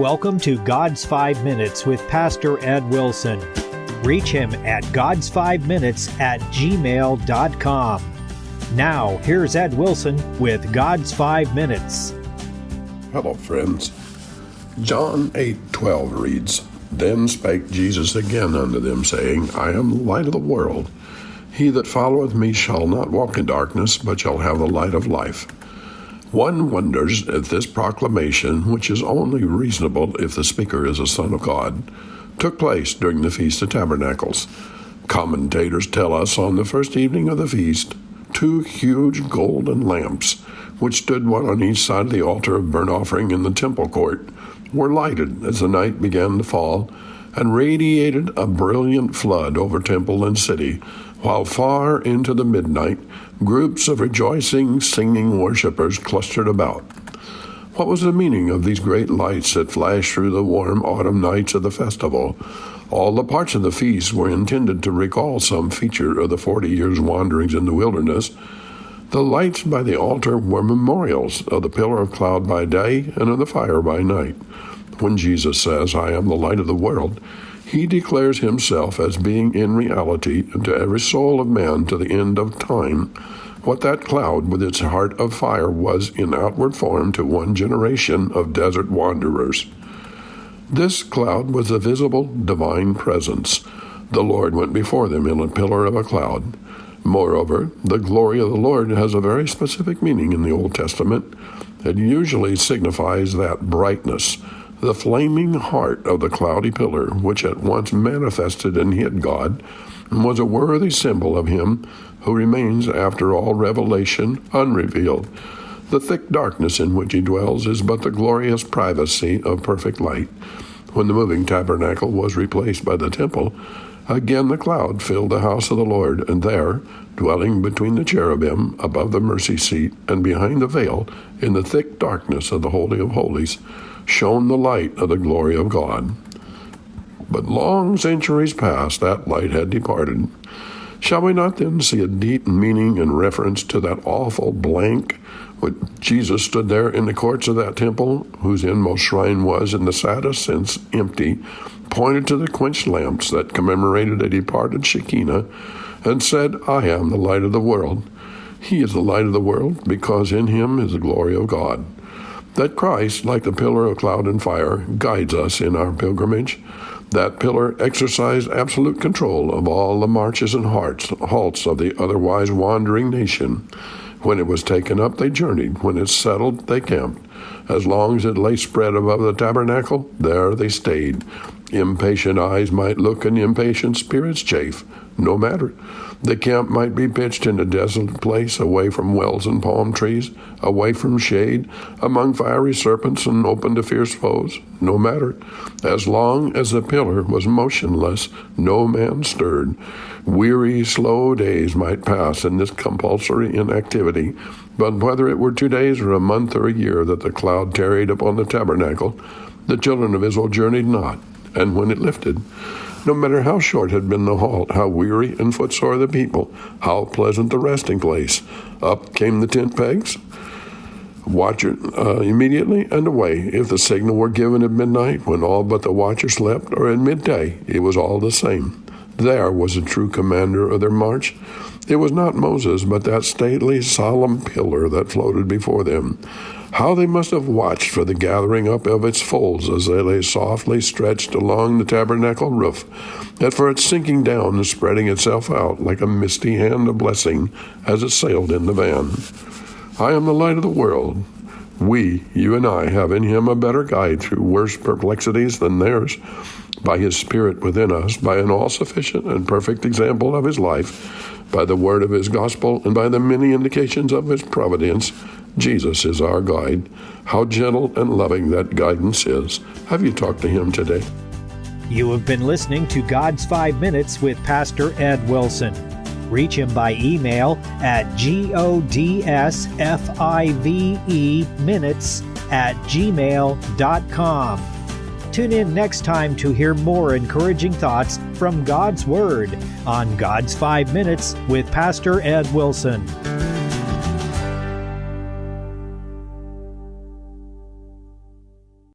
welcome to God's 5 Minutes with Pastor Ed Wilson. Reach him at GodsFiveMinutes@gmail.com. Now, here's Ed Wilson with God's 5 Minutes. Hello, friends. John 8:12 reads, Then spake Jesus again unto them, saying, I am the light of the world. He that followeth me shall not walk in darkness, but shall have the light of life. One wonders if this proclamation, which is only reasonable if the speaker is a son of God, took place during the Feast of Tabernacles. Commentators tell us on the first evening of the feast, 2 huge golden lamps, which stood one on each side of the altar of burnt offering in the temple court, were lighted as the night began to fall, and radiated a brilliant flood over temple and city, while far into the midnight, groups of rejoicing, singing worshipers clustered about. What was the meaning of these great lights that flashed through the warm autumn nights of the festival? All the parts of the feast were intended to recall some feature of the 40 years' wanderings in the wilderness. The lights by the altar were memorials of the pillar of cloud by day and of the fire by night. When Jesus says, I am the light of the world, he declares himself as being in reality to every soul of man to the end of time what that cloud with its heart of fire was in outward form to one generation of desert wanderers. This cloud was the visible divine presence. The Lord went before them in a pillar of a cloud. Moreover, the glory of the Lord has a very specific meaning in the Old Testament. It usually signifies that brightness, the flaming heart of the cloudy pillar, which at once manifested and hid God, and was a worthy symbol of him who remains after all revelation unrevealed. The thick darkness in which he dwells is but the glorious privacy of perfect light. When the moving tabernacle was replaced by the temple, again the cloud filled the house of the Lord, and there, dwelling between the cherubim, above the mercy seat, and behind the veil, in the thick darkness of the Holy of Holies, shone the light of the glory of God. But long centuries past, that light had departed. Shall we not then see a deep meaning in reference to that awful blank when Jesus stood there in the courts of that temple, whose inmost shrine was, in the saddest sense, empty, pointed to the quenched lamps that commemorated a departed Shekinah, and said, I am the light of the world. He is the light of the world, because in him is the glory of God. That Christ, like the pillar of cloud and fire, guides us in our pilgrimage. That pillar exercised absolute control of all the marches and halts of the otherwise wandering nation. When it was taken up, they journeyed. When it settled, they camped. As long as it lay spread above the tabernacle, there they stayed. Impatient eyes might look and impatient spirits chafe. No matter. The camp might be pitched in a desolate place, away from wells and palm trees, away from shade, among fiery serpents and open to fierce foes. No matter. As long as the pillar was motionless, no man stirred. Weary, slow days might pass in this compulsory inactivity, but whether it were 2 days or a month or a year that the cloud tarried upon the tabernacle, the children of Israel journeyed not. And when it lifted, no matter how short had been the halt, how weary and footsore the people, how pleasant the resting place, up came the tent pegs, watcher immediately and away. If the signal were given at midnight, when all but the watcher slept, or at midday, it was all the same. There was a true commander of their march. It was not Moses, but that stately, solemn pillar that floated before them. How they must have watched for the gathering up of its folds as they lay softly stretched along the tabernacle roof, and for its sinking down and spreading itself out like a misty hand of blessing as it sailed in the van. I am the light of the world. We, you and I, have in him a better guide through worse perplexities than theirs. By his Spirit within us, by an all-sufficient and perfect example of his life, by the word of his gospel, and by the many indications of his providence, Jesus is our guide. How gentle and loving that guidance is. Have you talked to him today? You have been listening to God's 5 Minutes with Pastor Ed Wilson. Reach him by email at GodsFiveMinutes@gmail.com. Tune in next time to hear more encouraging thoughts from God's Word on God's 5 Minutes with Pastor Ed Wilson.